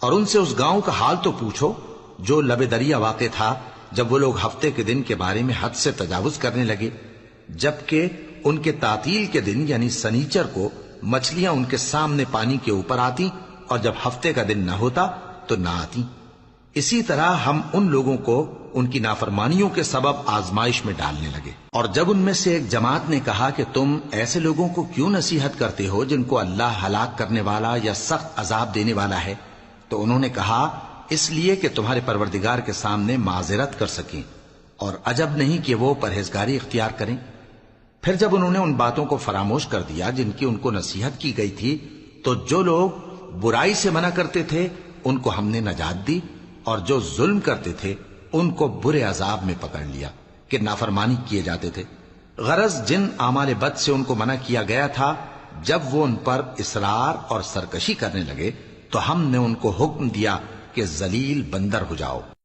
اور ان سے اس گاؤں کا حال تو پوچھو جو لب دریا واقع تھا، جب وہ لوگ ہفتے کے دن کے بارے میں حد سے تجاوز کرنے لگے، جبکہ ان کے تعطیل کے دن یعنی سنیچر کو مچھلیاں ان کے سامنے پانی کے اوپر آتی، اور جب ہفتے کا دن نہ ہوتا تو نہ آتی۔ اسی طرح ہم ان لوگوں کو ان کی نافرمانیوں کے سبب آزمائش میں ڈالنے لگے۔ اور جب ان میں سے ایک جماعت نے کہا کہ تم ایسے لوگوں کو کیوں نصیحت کرتے ہو جن کو اللہ ہلاک کرنے والا یا سخت عذاب دینے والا ہے، تو انہوں نے کہا اس لیے کہ تمہارے پروردگار کے سامنے معذرت کر سکیں، اور عجب نہیں کہ وہ پرہیزگاری اختیار کریں۔ پھر جب انہوں نے ان باتوں کو فراموش کر دیا جن کی ان کو نصیحت کی گئی تھی، تو جو لوگ برائی سے منع کرتے تھے ان کو ہم نے نجات دی، اور جو ظلم کرتے تھے ان کو برے عذاب میں پکڑ لیا کہ نافرمانی کیے جاتے تھے۔ غرض جن اعمال بد سے ان کو منع کیا گیا تھا، جب وہ ان پر اصرار اور سرکشی کرنے لگے تو ہم نے ان کو حکم دیا کہ ذلیل بندر ہو جاؤ۔